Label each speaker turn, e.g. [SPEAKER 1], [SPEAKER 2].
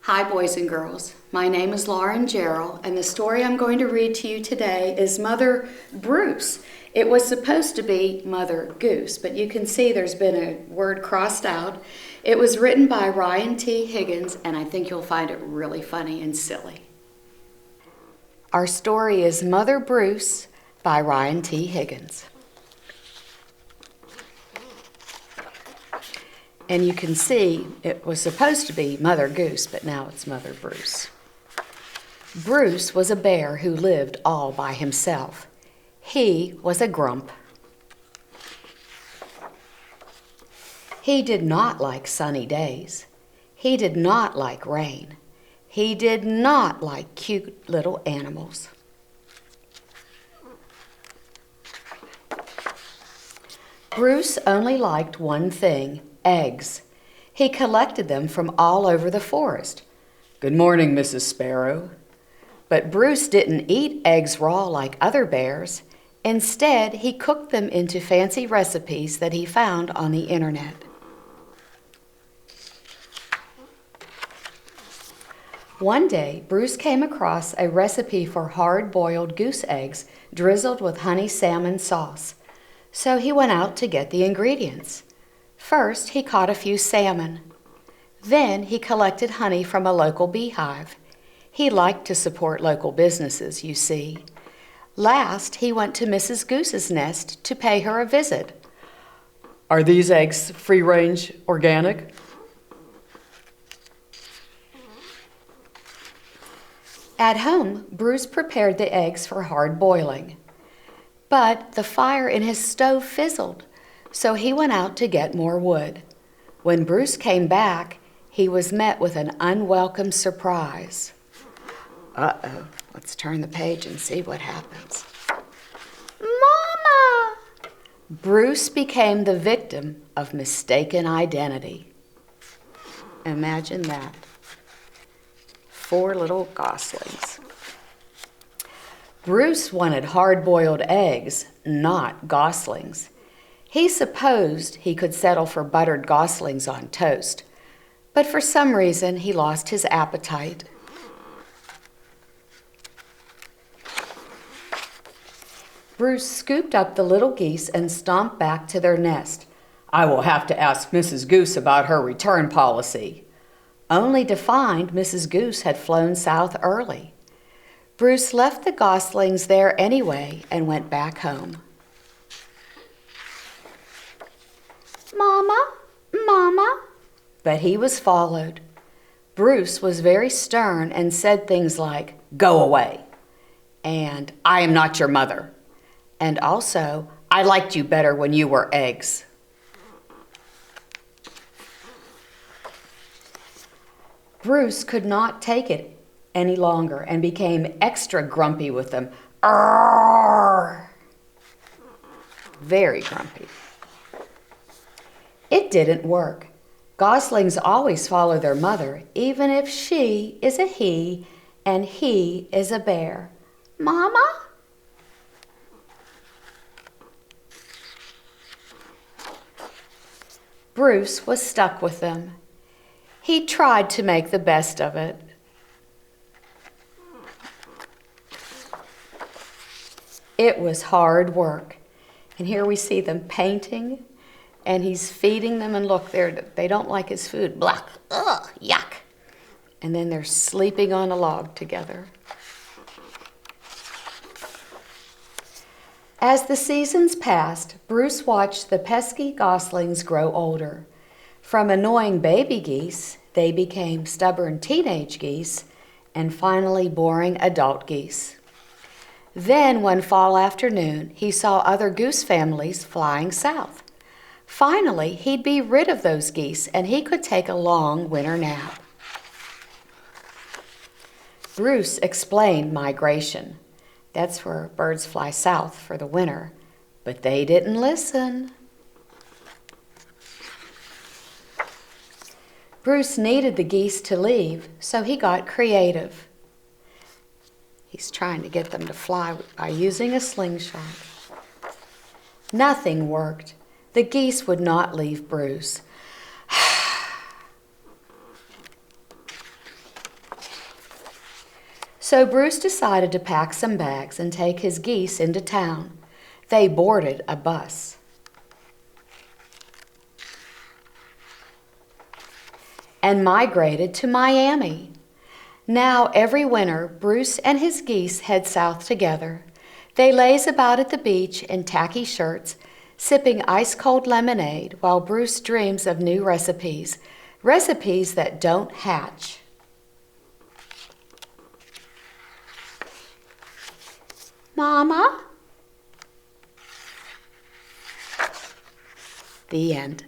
[SPEAKER 1] Hi, boys and girls. My name is Lauren Jarroll, and the story I'm going to read to you today is Mother Bruce. It was supposed to be Mother Goose, but you can see there's been a word crossed out. It was written by Ryan T. Higgins, and I think you'll find it really funny and silly. Our story is Mother Bruce by Ryan T. Higgins. And you can see it was supposed to be Mother Goose, but now it's Mother Bruce. Bruce was a bear who lived all by himself. He was a grump. He did not like sunny days. He did not like rain. He did not like cute little animals. Bruce only liked one thing: eggs. He collected them from all over the forest. "Good morning, Mrs. Sparrow." But Bruce didn't eat eggs raw like other bears. Instead, he cooked them into fancy recipes that he found on the internet. One day, Bruce came across a recipe for hard-boiled goose eggs drizzled with honey salmon sauce. So he went out to get the ingredients. First, he caught a few salmon. Then he collected honey from a local beehive. He liked to support local businesses, you see. Last, he went to Mrs. Goose's nest to pay her a visit. "Are these eggs free-range organic?" At home, Bruce prepared the eggs for hard boiling. But the fire in his stove fizzled, so he went out to get more wood. When Bruce came back, he was met with an unwelcome surprise. Uh-oh, let's turn the page and see what happens. "Mama!" Bruce became the victim of mistaken identity. Imagine that. 4 little goslings. Bruce wanted hard-boiled eggs, not goslings. He supposed he could settle for buttered goslings on toast, but for some reason he lost his appetite. Bruce scooped up the little geese and stomped back to their nest. "I will have to ask Mrs. Goose about her return policy," only to find Mrs. Goose had flown south early. Bruce left the goslings there anyway and went back home. "Mama, Mama." But he was followed. Bruce was very stern and said things like, "Go away," and "I am not your mother," and also, "I liked you better when you were eggs." Bruce could not take it any longer and became extra grumpy with them. Arrgh! Very grumpy. It didn't work. Goslings always follow their mother, even if she is a he and he is a bear. "Mama?" Bruce was stuck with them. He tried to make the best of it. It was hard work. And here we see them painting, and he's feeding them, and look, they don't like his food. Blah, ugh, yuck. And then they're sleeping on a log together. As the seasons passed, Bruce watched the pesky goslings grow older. From annoying baby geese, they became stubborn teenage geese, and finally boring adult geese. Then one fall afternoon, he saw other goose families flying south. Finally, he'd be rid of those geese and he could take a long winter nap. Bruce explained migration. That's where birds fly south for the winter, but they didn't listen. Bruce needed the geese to leave, so he got creative. He's trying to get them to fly by using a slingshot. Nothing worked. The geese would not leave Bruce. So Bruce decided to pack some bags and take his geese into town. They boarded a bus and migrated to Miami. Now every winter, Bruce and his geese head south together. They laze about at the beach in tacky shirts, sipping ice-cold lemonade while Bruce dreams of new recipes, recipes that don't hatch. Mama? The end.